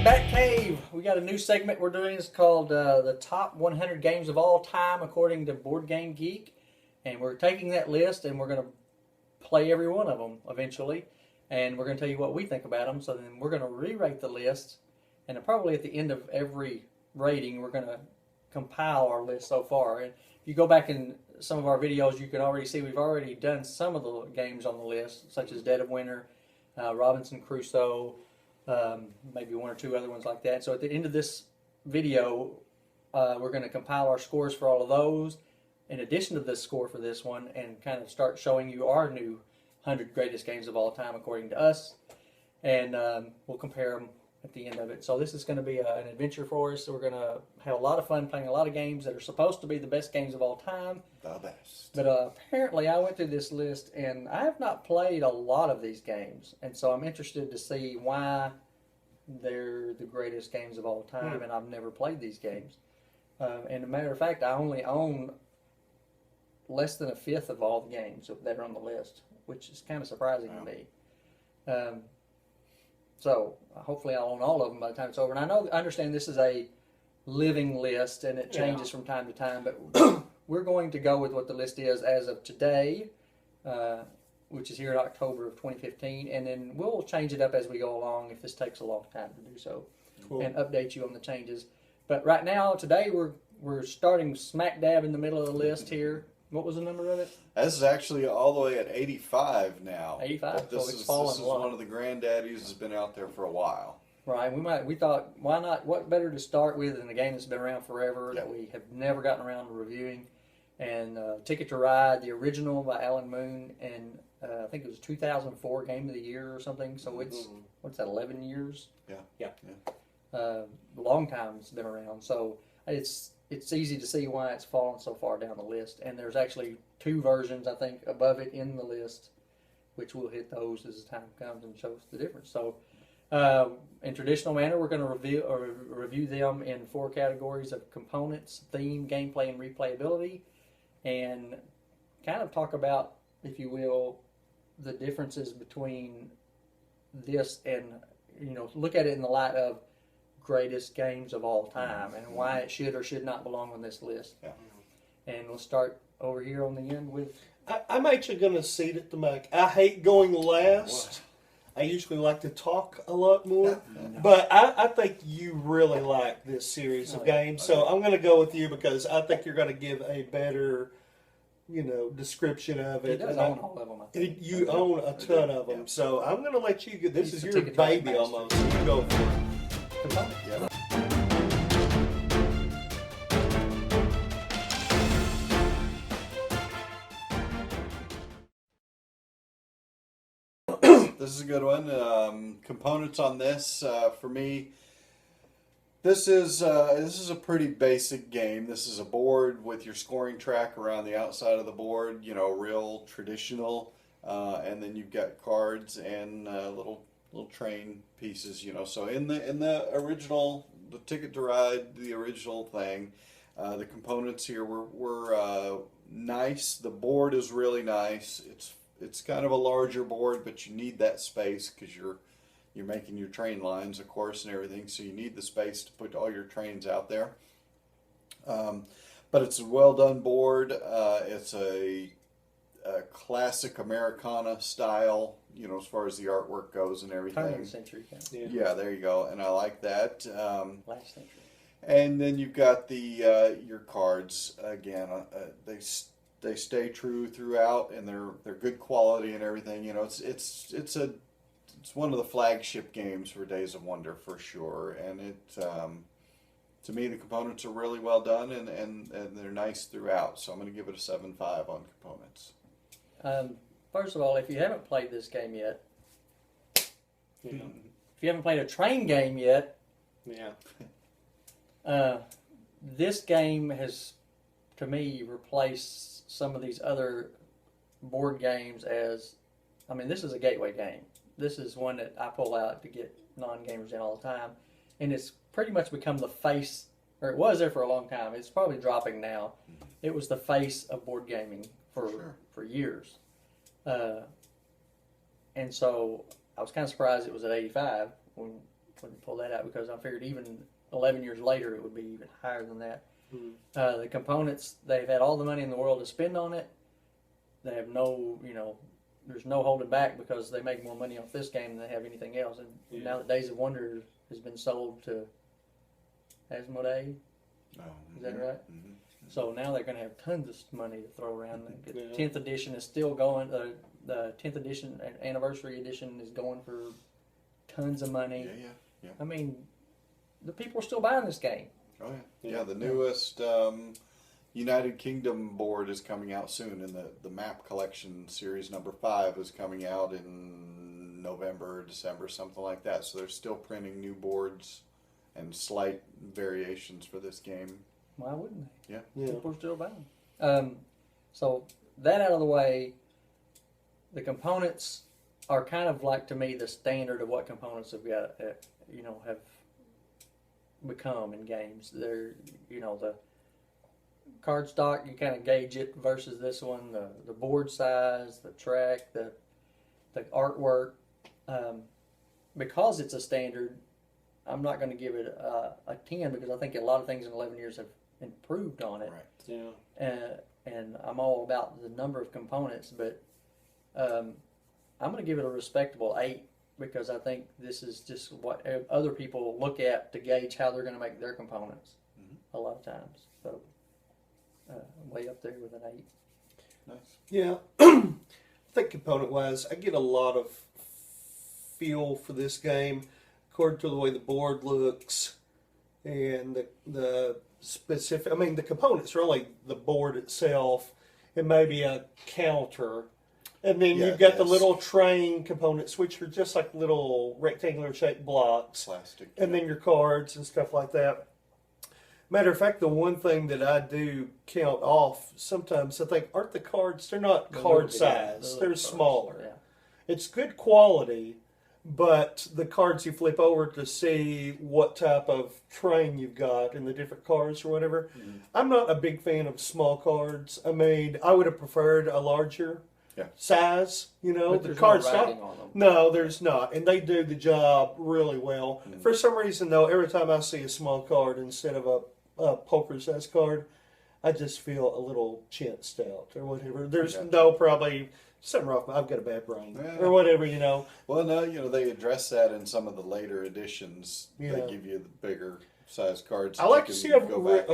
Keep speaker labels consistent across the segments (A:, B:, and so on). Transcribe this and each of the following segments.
A: Batcave. We got a new segment we're doing. It's called the top 100 games of all time according to Board Game Geek, and we're taking that list and we're going to play every one of them eventually, and we're going to tell you what we think about them. So then we're going to re-rate the list, and then probably at the end of every rating we're going to compile our list so far. And if you go back in some of our videos, you can already see we've already done some of the games on the list, such as Dead of Winter, Robinson Crusoe, maybe one or two other ones like that. So at the end of this video, we're going to compile our scores for all of those, in addition to this score for this one, and kind of start showing you our new 100 greatest games of all time according to us, and we'll compare them at the end of it. So this is going to be an adventure for us. We're going to have a lot of fun playing a lot of games that are supposed to be the best games of all time.
B: The best.
A: But apparently I went through this list and I have not played a lot of these games, and so I'm interested to see why they're the greatest games of all time, and I've never played these games. And a matter of fact, I only own less than a fifth of all the games that are on the list, which is kind of surprising to me. So hopefully I'll own all of them by the time it's over. And I understand this is a living list and it changes from time to time, but we're going to go with what the list is as of today, which is here in October of 2015, and then we'll change it up as we go along if this takes a long time to do so, and update you on the changes. But right now, today, we're starting smack dab in the middle of the list here. What was the number of it?
B: This is actually all the way at 85 now.
A: 85.
B: This
A: So it's
B: is
A: fallen a lot.
B: one of the granddaddies that's been out there for a while.
A: Right. We thought, why not? What better to start with than a game that's been around forever that we have never gotten around to reviewing? And Ticket to Ride, the original by Alan Moon, and I think it was 2004 Game of the Year or something. So it's what's that? 11 years.
C: Yeah.
A: A long time it's been around. So it's easy to see why it's fallen so far down the list. And there's actually two versions, I think, above it in the list, which we'll hit those as the time comes and shows the difference. So in traditional manner, we're going to review them in 4 categories of components, theme, gameplay, and replayability, and kind of talk about, if you will, the differences between this and, look at it in the light of greatest games of all time and why it should or should not belong on this list.
B: Yeah.
A: And we'll start over here on the end with...
C: I'm actually going to cede it to Mike. I hate going last. I usually like to talk a lot more. But I think you really like this series of games. So I'm going to go with you because I think you're going to give a better, description of it.
A: He does own all of them, I think.
C: You own a ton of them. So I'm going to let you go. This is your baby almost. You go for it.
A: Component?
B: Yeah. This is a good one. Components on this, for me, this is a pretty basic game. This is a board with your scoring track around the outside of the board, real traditional, and then you've got cards and little train pieces, So in the original, the Ticket to Ride, the original thing, the components here were nice. The board is really nice. It's kind of a larger board, but you need that space because you're making your train lines, of course, and everything. So you need the space to put all your trains out there. But it's a well done board. It's a classic Americana style, as far as the artwork goes and everything.
A: Turn of the century.
B: Yeah, there you go, and I like that.
A: Last century.
B: And then you've got the your cards again. They stay true throughout, and they're good quality and everything. It's one of the flagship games for Days of Wonder for sure. And to me, the components are really well done, and they're nice throughout. So I'm going to give it a 7.5 on components.
A: First of all, if you haven't played this game yet, if you haven't played a train game yet, this game has, to me, replaced some of these other board games as, this is a gateway game. This is one that I pull out to get non-gamers in all the time, and it's pretty much become the face, or it was there for a long time. It's probably dropping now. It was the face of board gaming for years. And so I was kind of surprised it was at 85, wouldn't pull that out because I figured even 11 years later it would be even higher than that.
C: Mm-hmm.
A: The components, they've had all the money in the world to spend on it. They have no, there's no holding back because they make more money off this game than they have anything else. And now that Days of Wonder has been sold to Asmodee, is that right?
B: Mm-hmm.
A: So now they're going to have tons of money to throw around. The
C: Yeah.
A: 10th edition is still going. The 10th edition, anniversary edition, is going for tons of money.
B: Yeah.
A: I mean, the people are still buying this game.
B: Oh yeah. The newest United Kingdom board is coming out soon, and the map collection series number 5 is coming out in November or December, something like that. So they're still printing new boards and slight variations for this game.
A: Why wouldn't they?
B: Yeah.
A: People are still buying. So that out of the way, the components are kind of like, to me, the standard of what components have got, have become in games. They're, the card stock, you kind of gauge it versus this one, the board size, the track, the artwork. Because it's a standard, I'm not going to give it a 10 because I think a lot of things in 11 years have improved on it.
B: Right.
C: Yeah.
A: And I'm all about the number of components, but I'm going to give it a respectable 8 because I think this is just what other people look at to gauge how they're going to make their components a lot of times. So way up there with an 8.
B: Nice.
C: Yeah. I think component-wise, I get a lot of feel for this game according to the way the board looks and the specific. I mean, the components are only the board itself and maybe a counter. And then you've got the little train components, which are just like little rectangular shaped blocks.
B: Plastic.
C: And then your cards and stuff like that. Matter of fact, the one thing that I do count off sometimes, I think, aren't the cards, they're not card size. They're smaller.
A: Yeah.
C: It's good quality, but the cards you flip over to see what type of train you've got and the different cards or whatever. I'm not a big fan of small cards. I mean, I would have preferred a larger size,
A: But
C: the
A: there's
C: card
A: no
C: stock.
A: writing on them.
C: No, there's not. And they do the job really well. For some reason, though, every time I see a small card instead of a poker-sized card, I just feel a little chinsed out or whatever. There's probably something wrong. I've got a bad brain or whatever,
B: Well, no, they address that in some of the later editions.
C: Yeah.
B: They give you the bigger size cards.
C: I like to see a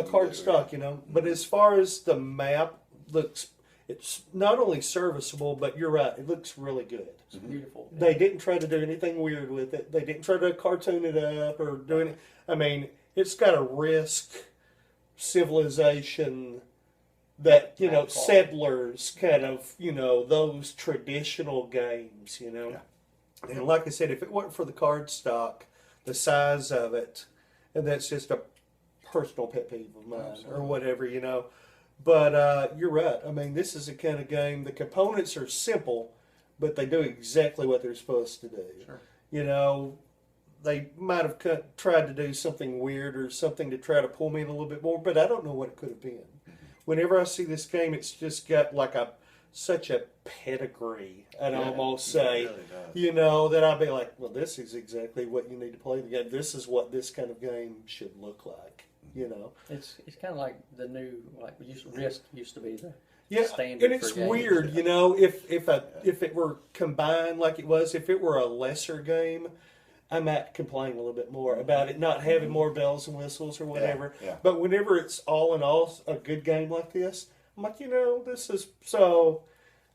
C: card stock, But as far as the map looks, it's not only serviceable, but you're right, it looks really good.
A: It's beautiful.
C: They didn't try to do anything weird with it. They didn't try to cartoon it up or do anything. I mean, it's got a Risk civilization that, settlers kind of, those traditional games, And like I said, if it weren't for the card stock, the size of it, and that's just a personal pet peeve of mine or whatever, But you're right. I mean, this is the kind of game, the components are simple, but they do exactly what they're supposed to do.
B: Sure.
C: They might have tried to do something weird or something to try to pull me in a little bit more, but I don't know what it could have been. Whenever I see this game, it's just got like such a pedigree, I'd almost say,
B: It really does.
C: that I'd be like, well, this is exactly what you need to play the game. This is what this kind of game should look like,
A: It's kind of like the new, Risk used to be the
C: Yeah,
A: standard.
C: and it's
A: for games.
C: weird, if it were combined like it was, if it were a lesser game, I might complain a little bit more about it not having more bells and whistles or whatever.
B: Yeah.
C: But whenever it's all in all a good game like this, I'm like, this is so.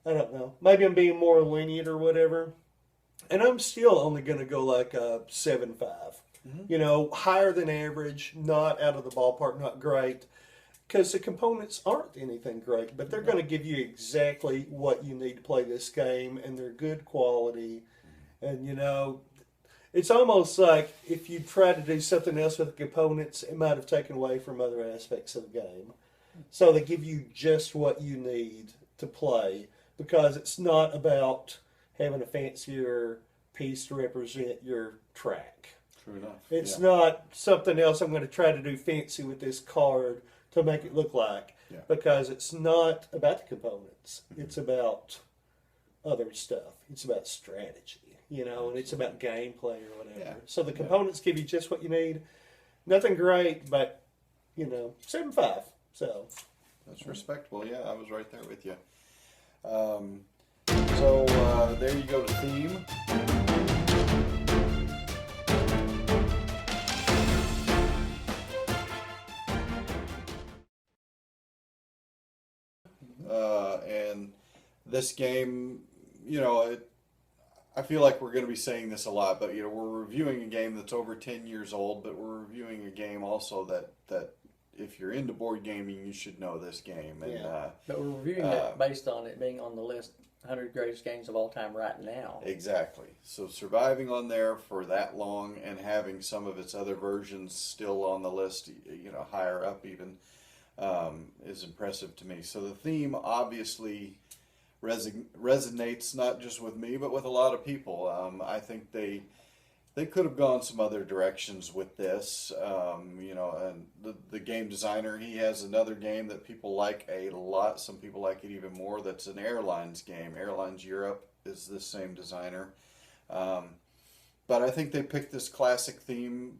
C: I don't know. Maybe I'm being more lenient or whatever, and I'm still only going to go like a 7.5. Higher than average, not out of the ballpark, not great. Because the components aren't anything great, but they're going to give you exactly what you need to play this game, and they're good quality. And, it's almost like if you try to do something else with the components, it might have taken away from other aspects of the game. So they give you just what you need to play, because it's not about having a fancier piece to represent your track.
B: True enough.
C: It's not something else I'm going to try to do fancy with this card to make it look like, because it's not about the components. It's about other stuff. It's about strategy, you know, and it's about gameplay or whatever.
B: Yeah.
C: So the components give you just what you need. Nothing great, but, you know, 7.5. So
B: That's respectable. Yeah, I was right there with you. There you go to theme. And this game, you know, I feel like we're going to be saying this a lot, but you know, we're reviewing a game that's over 10 years old, but we're reviewing a game also that if you're into board gaming, you should know this game. And
A: but we're reviewing it based on it being on the list 100 greatest games of all time right now.
B: Exactly. So surviving on there for that long and having some of its other versions still on the list, you know, higher up even, is impressive to me. So the theme obviously resonates not just with me, but with a lot of people. I think they could have gone some other directions with this. You know, and the game designer, he has another game that people like a lot. Some people like it even more. That's an airlines game. Airlines Europe is the same designer. But I think they picked this classic theme.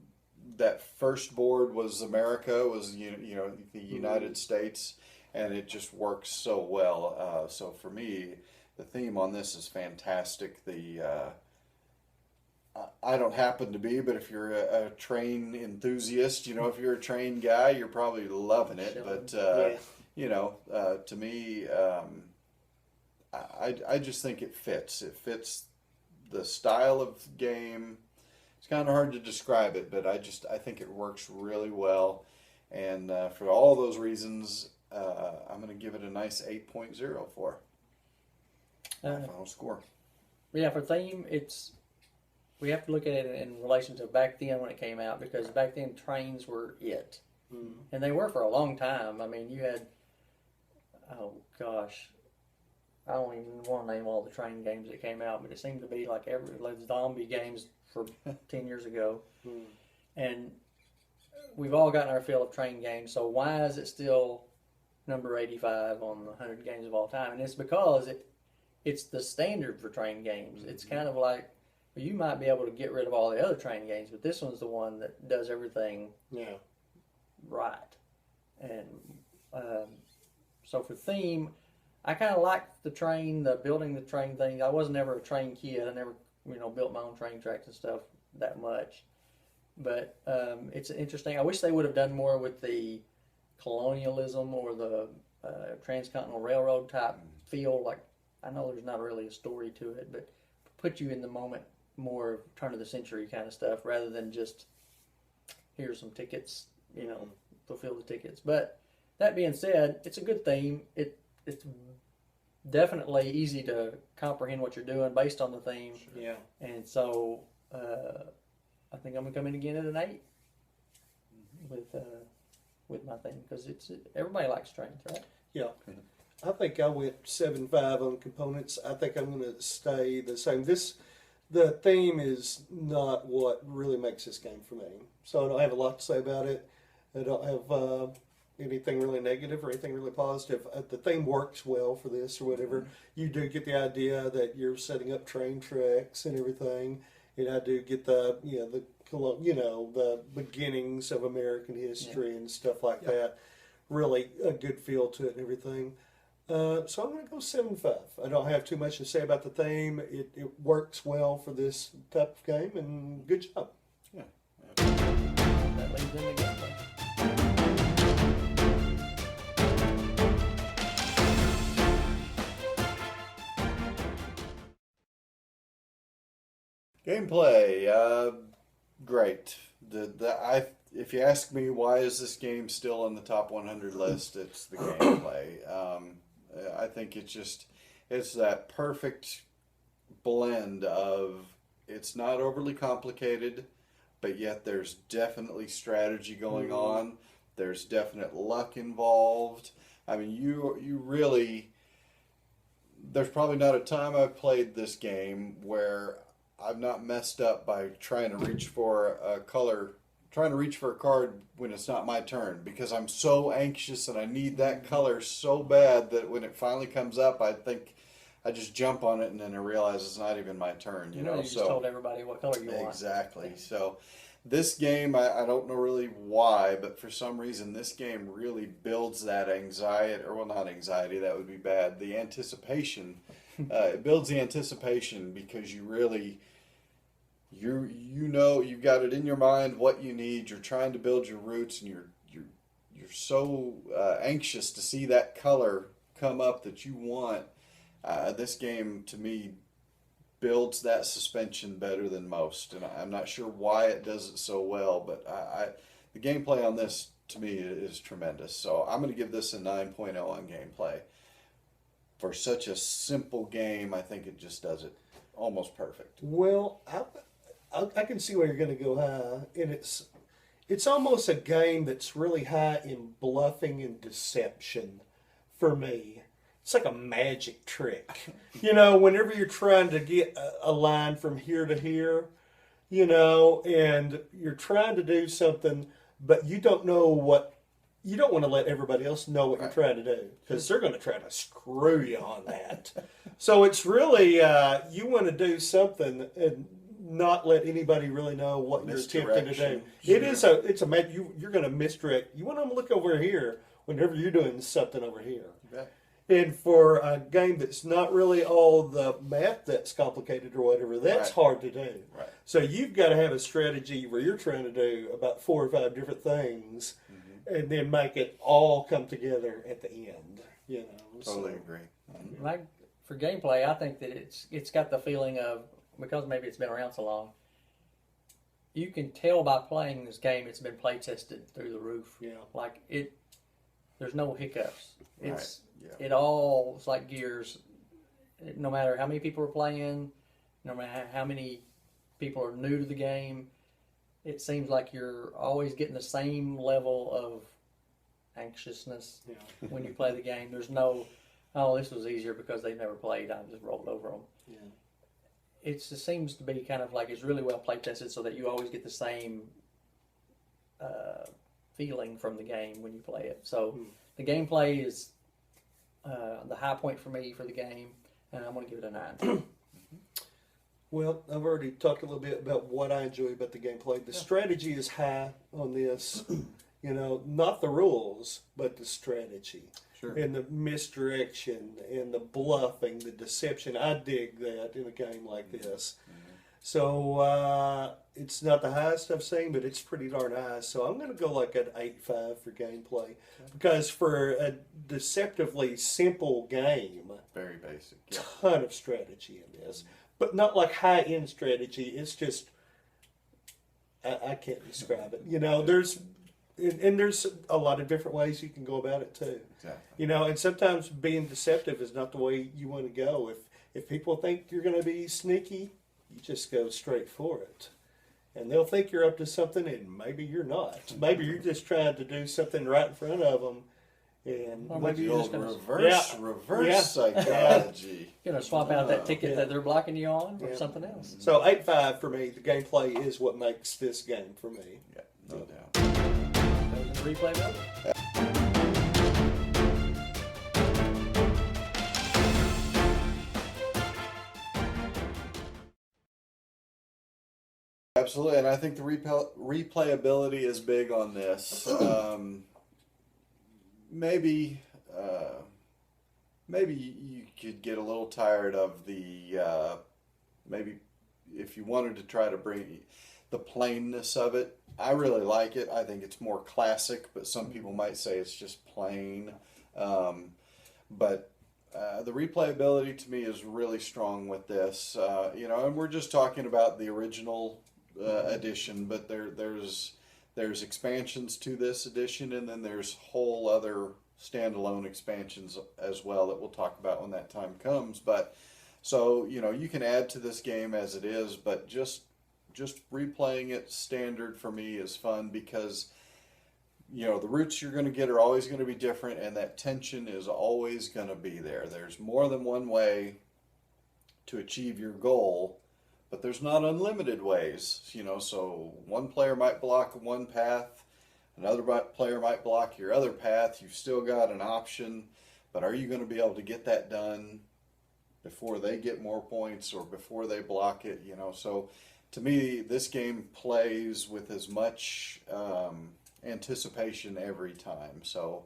B: That first board was America, was you know the United States, and it just works so well. So for me, the theme on this is fantastic. I don't happen to be, but if you're a train enthusiast, you know, if you're a train guy, you're probably loving it. But you know, to me, I just think it fits. It fits the style of game. It's kind of hard to describe it, but I think it works really well. And for all those reasons, I'm going to give it a nice 8.0 for my final score.
A: Yeah, for theme, we have to look at it in relation to back then when it came out, because back then trains were it.
C: Mm-hmm.
A: And they were for a long time. I mean, you had, oh gosh, I don't even want to name all the train games that came out, but it seemed to be like zombie games for 10 years ago.
C: Mm.
A: And we've all gotten our fill of train games, so why is it still number 85 on the 100 games of all time? And it's because it's the standard for train games. It's kind of like, well, you might be able to get rid of all the other train games, but this one's the one that does everything right. And so for theme, I kind of liked the building the train thing. I wasn't ever a train kid. I never, built my own train tracks and stuff that much. But it's interesting. I wish they would have done more with the colonialism or the transcontinental railroad type feel. Like, I know there's not really a story to it, but put you in the moment, more turn of the century kind of stuff, rather than just here's some tickets, fulfill the tickets. But that being said, it's a good theme. It's definitely easy to comprehend what you're doing based on the theme.
C: Sure. Yeah.
A: And so I think I'm gonna come in again at an 8 with my theme, because everybody likes trains, right?
C: Yeah. I think I went 7.5 on components. I think I'm going to stay the same. The theme is not what really makes this game for me. So I don't have a lot to say about it. I don't have anything really negative or anything really positive. The theme works well for this or whatever. You do get the idea that you're setting up train tracks and everything. And I do get the beginnings of American history and stuff like that. Really a good feel to it and everything. So I'm going to go 7.5. I don't have too much to say about the theme. It works well for this type of game, and good job.
B: Yeah.
A: That leads in the gameplay.
B: Gameplay, great. If you ask me why is this game still on the top 100 list, it's the gameplay. I think it's that perfect blend of, it's not overly complicated, but yet there's definitely strategy going on. There's definite luck involved. I mean, you really, there's probably not a time I've played this game where I've not messed up by trying to reach for a card when it's not my turn, because I'm so anxious and I need that color so bad that when it finally comes up, I think I just jump on it and then I realize it's not even my turn. You know,
A: you just told everybody what color you want.
B: Exactly. So this game, I don't know really why, but for some reason this game really builds that anxiety, or well, not anxiety, that would be bad. The anticipation. It builds the anticipation because you really, you know, you've got it in your mind what you need. You're trying to build your roots, and you're so anxious to see that color come up that you want. This game, to me, builds that suspension better than most, and I'm not sure why it does it so well, but the gameplay on this, to me, is tremendous. So I'm going to give this a 9.0 on gameplay. For such a simple game, I think it just does it almost perfect.
C: Well, I can see where you're going to go high, and it's almost a game that's really high in bluffing and deception for me. It's like a magic trick. You know, whenever you're trying to get a line from here to here, you know, and you're trying to do something, but you don't know what, you don't want to let everybody else know what you're trying to do, because they're going to try to screw you on that. So it's really, you want to do something and not let anybody really know what you're attempting to do.
B: Sure.
C: It's a you're going to misdirect. You want them to look over here whenever you're doing something over here.
B: Okay.
C: And for a game that's not really all the math that's complicated or whatever, that's hard to do.
B: Right.
C: So you've got to have a strategy where you're trying to do about 4 or 5 different things, and then make it all come together at the end. You know.
B: Totally agree.
A: Like for gameplay, I think that it's got the feeling of, because maybe it's been around so long, you can tell by playing this game it's been play tested through the roof.
C: Yeah.
A: Like there's no hiccups. It's
B: Right.
A: it all is like gears. No matter how many people are playing, no matter how many people are new to the game, it seems like you're always getting the same level of anxiousness when you play the game. There's no, oh, this was easier because they've never played, I just rolled over them.
C: Yeah.
A: It just seems to be kind of like it's really well play tested, so that you always get the same feeling from the game when you play it. So the gameplay is the high point for me for the game, and I'm going to give it a 9.
C: Well, I've already talked a little bit about what I enjoy about the gameplay. The strategy is high on this. You know, not the rules, but the strategy.
B: Sure.
C: And the misdirection and the bluffing, the deception. I dig that in a game like this. So it's not the highest I've seen, but it's pretty darn high. So I'm going to go like an 8.5 for gameplay. Because for a deceptively simple game,
B: Very basic.
C: ton of strategy in this. But not like high-end strategy. It's just, I can't describe it. You know, there's a lot of different ways you can go about it too.
B: Exactly.
C: You know, and sometimes being deceptive is not the way you want to go. If people think you're going to be sneaky, you just go straight for it. And they'll think you're up to something, and maybe you're not. Maybe you're just trying to do something right in front of them. And
A: Or maybe
B: The
A: you're just
B: old
A: going to
B: reverse psychology.
A: swap out that ticket
C: Yeah.
A: that they're blocking you on for something else.
C: So 8.5 for me. The gameplay is what makes this game for me.
B: Yeah, no doubt.
A: Goes into replayability.
B: Absolutely, and I think the replayability is big on this. Maybe you could get a little tired of the maybe if you wanted to try to bring the plainness of it. I really like it. I think it's more classic, but some people might say it's just plain. But the replayability to me is really strong with this. You know, and we're just talking about the original edition, but there's expansions to this edition, and then there's whole other standalone expansions as well that we'll talk about when that time comes. But so, you know, you can add to this game as it is, but just replaying it standard for me is fun because, you know, the routes you're going to get are always going to be different, and that tension is always going to be there. There's more than one way to achieve your goal, but there's not unlimited ways, you know, so one player might block one path, another player might block your other path. You've still got an option, but are you going to be able to get that done before they get more points or before they block it, you know. So to me, this game plays with as much anticipation every time. So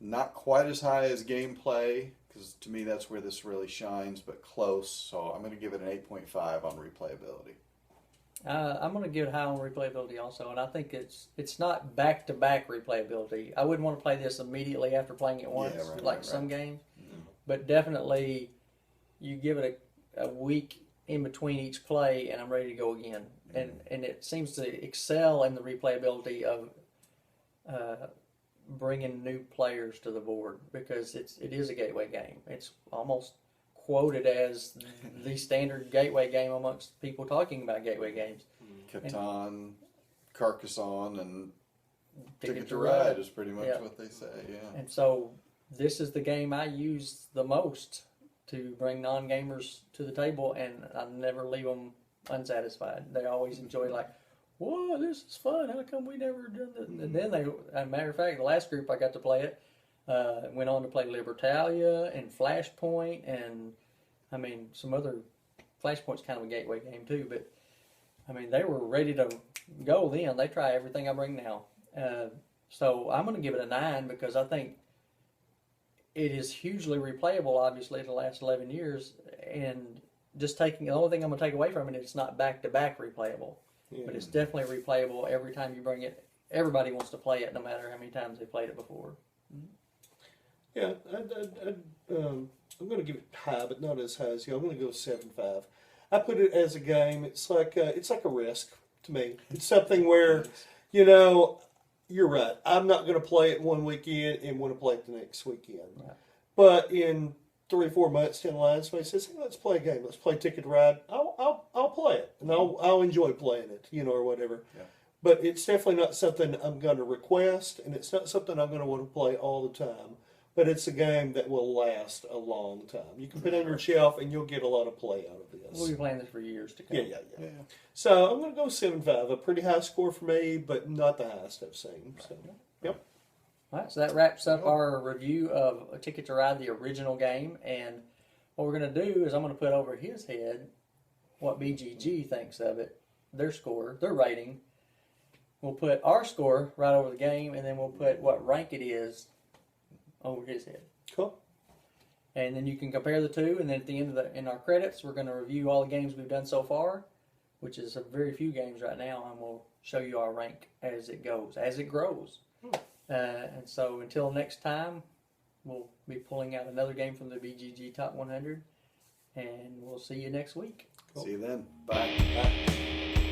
B: not quite as high as gameplay, because to me that's where this really shines, but close. So I'm going to give it an 8.5 on replayability.
A: I'm going to give it high on replayability also, and I think it's not back-to-back replayability. I wouldn't want to play this immediately after playing it once, some games, but definitely you give it a week in between each play, and I'm ready to go again. And it seems to excel in the replayability of bringing new players to the board, because it is a gateway game. It's almost quoted as the standard gateway game amongst people talking about gateway games.
B: Catan, Carcassonne, and Ticket to Ride is pretty much what they say, yeah.
A: And so this is the game I use the most to bring non-gamers to the table, and I never leave them unsatisfied. They always enjoy, like, whoa, this is fun. How come we never done this? And then they, as a matter of fact, the last group I got to play it, went on to play Libertalia and Flashpoint, and I mean some other. Flashpoint's kind of a gateway game too, but I mean they were ready to go then. They try everything I bring now, so I'm going to give it a 9 because I think it is hugely replayable. Obviously, the last 11 years, and just taking the only thing I'm going to take away from it is it's not back to back replayable, but it's definitely replayable every time you bring it. Everybody wants to play it, no matter how many times they played it before.
C: Yeah, I'm going to give it high, but not as high as you. I'm going to go 7.5. I put it as a game. It's like a risk to me. It's something where, you know, you're right. I'm not going to play it one weekend and want to play it the next weekend. Right. But in 3 or 4 months down the line, somebody says, "Hey, let's play a game. Let's play Ticket to Ride." I'll play it, and I'll enjoy playing it, you know, or whatever. Yeah. But it's definitely not something I'm going to request, and it's not something I'm going to want to play all the time. But it's a game that will last a long time. You can put it on your shelf, and you'll get a lot of play out of this.
A: We'll be playing this for years to come.
C: Yeah. So I'm going to go 7.5. A pretty high score for me, but not the highest I've seen. So, yep.
A: All right, so that wraps up our review of A Ticket to Ride, the original game. And what we're going to do is I'm going to put over his head what BGG thinks of it, their score, their rating. We'll put our score right over the game, and then we'll put what rank it is over his head.
C: Cool.
A: And then you can compare the two, and then at the end of in our credits, we're going to review all the games we've done so far, which is a very few games right now, and we'll show you our rank as it goes, as it grows. And so until next time, we'll be pulling out another game from the BGG Top 100, and we'll see you next week.
B: Cool. See you then. Bye.